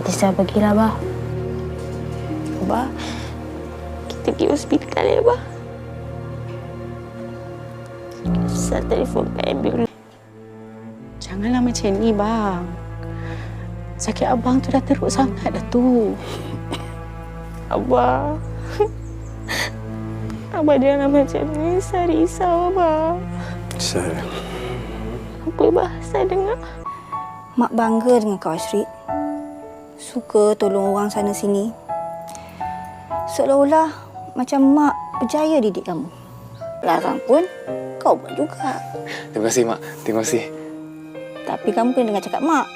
Nanti saya pergilah, Abah. Abah, kita pergi hospital ya, Abah. Saya telefon Pak ambulans. Janganlah macam ni, bang. Sakit abang tu dah teruk sangat dah tu. Abah. Abah jangan macam ni. Saya risau, Abah. Saya... Apa, Abah? Saya dengar. Mak bangga dengan kau, Ashrid. Suka tolong orang sana sini. Seolah-olah macam mak berjaya didik kamu. Larang pun kau buat juga. Terima kasih, Mak. Terima kasih. Tapi kamu kena dengar cakap mak.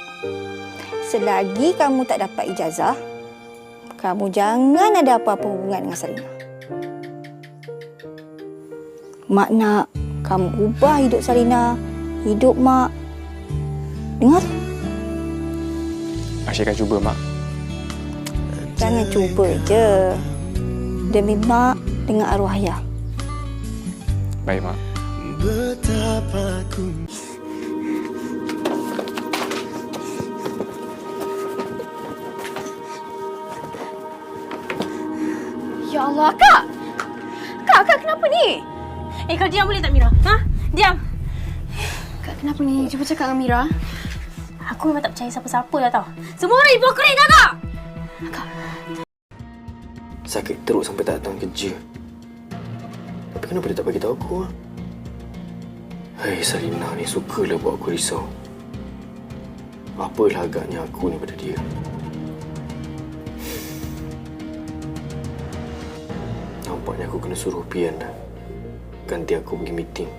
Selagi kamu tak dapat ijazah, kamu jangan ada apa-apa hubungan dengan Sarina. Mak nak kamu ubah hidup Sarina, hidup mak. Dengar? Asyik akan cuba, Mak. Jangan cuba je. Demi mak dengan arwah ayah. Baik, Mak. Betapa ku Ya Allah, Kak! Kak, kenapa ni? Kau diam boleh tak, Mira? Ha? Diam! Kak, kenapa ni? Cuba cakap dengan Mira. Aku memang tak percaya siapa-siapa dah tau. Semua orang hipokrit dah, Kak! Kak. sakit teruk sampai tak datang kerja. Tapi kenapa dia tak bagi tahu aku? Hei, Sarina ni sukalah buat aku risau. Apalah agaknya aku ni pada dia. Nampaknya aku kena suruh Pian dah ganti aku pergi meeting.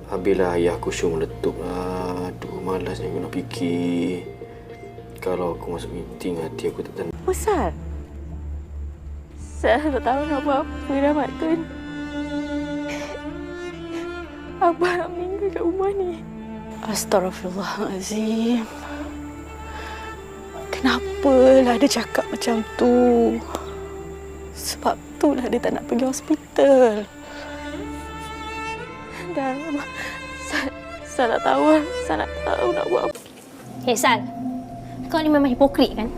Habislah ayah aku syung meletup lah. Aduh, malasnya aku nak fikir. Kalau aku masuk meeting, hati aku tak tenang. Besar. Saya tak tahu nak buat apa dah, Mak Tun. Abah nak meninggal kat rumah ni. Astaghfirullahalazim. Kenapalah dia cakap macam tu? Sebab itulah dia tak nak pergi hospital. Dan saya tak tahu. Saya tak tahu nak buat apa. Hey, Sal. Kau ni memang hipokrit kan?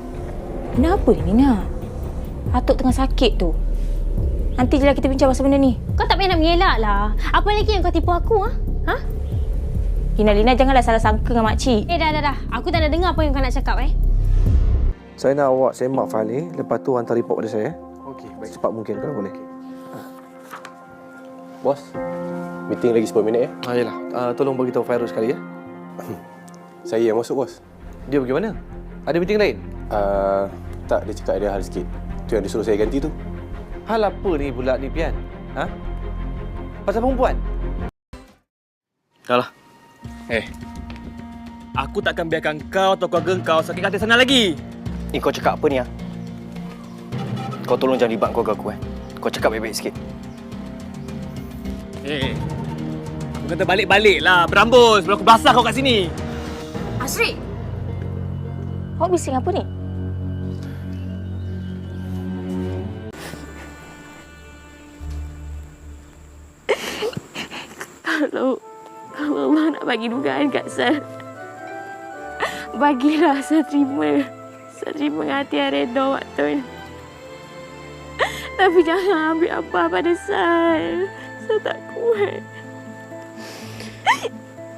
Kenapa ni, Nina? Atuk tengah sakit tu. Nanti je lah kita bincang pasal benda ni. Kau tak payah nak mengelak lah. Apa lagi yang kau tipu aku, ha? Ha? Lina, janganlah salah sangka dengan makcik. Dah. Aku tak nak dengar apa yang kau nak cakap, Saya nak awak semak file ni, lepas tu hantar report pada saya. Okey, baik. Secepat mungkin kalau boleh. Bos, meeting lagi 10 minit ya? Yelah, tolong beritahu Fairuz sekali ya. Saya yang masuk, bos. Dia pergi mana? Ada meeting lain? Tak, dia cakap ada hal sikit. Tu yang disuruh saya ganti tu. Hal apa ni pula ni, Pian? Ha? Pasal perempuan? Kalah. Aku takkan biarkan kau atau keluarga kau sakit hati sana lagi. Ni kau cakap apa ni, ha? Kau tolong jangan libat keluarga aku, Kau cakap baik-baik sikit. Aku kata balik-balik lah. Berambus. Sebelum aku basah kau kat sini. Ashrid! Awak bising apa ni? Kalau Allah nak bagi dugaan kat Sal, bagilah saya terima. Saya terima dengan hati yang reda, Mak Tun. Tapi jangan ambil apa pada Sal. Saya tak kuat.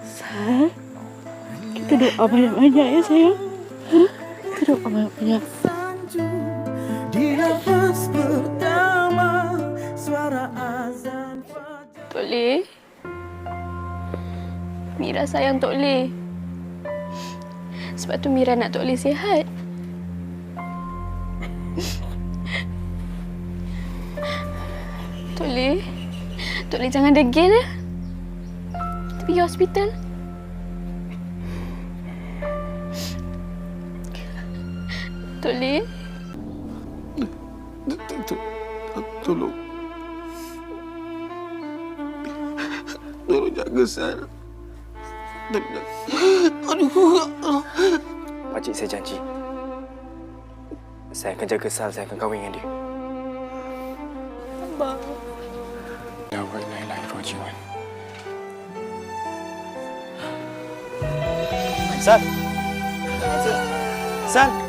Sal, kita doa banyak-banyak ya, sayang. Kita doa banyak-banyak. Di nafas pertama, suara azan fajar. Tok Le, Mira sayang Tok Le. Sebab tu Mira nak Tok Le sihat. Tok Le jangan degil ya. Kita pergi hospital. Tok Le. Tolong. Tolong jaga Sal. Pakcik, saya janji. Saya akan jaga Sal, saya akan kahwin dengan dia. Abang. Ya Allah, la ilaha illallah. Sal. Sal.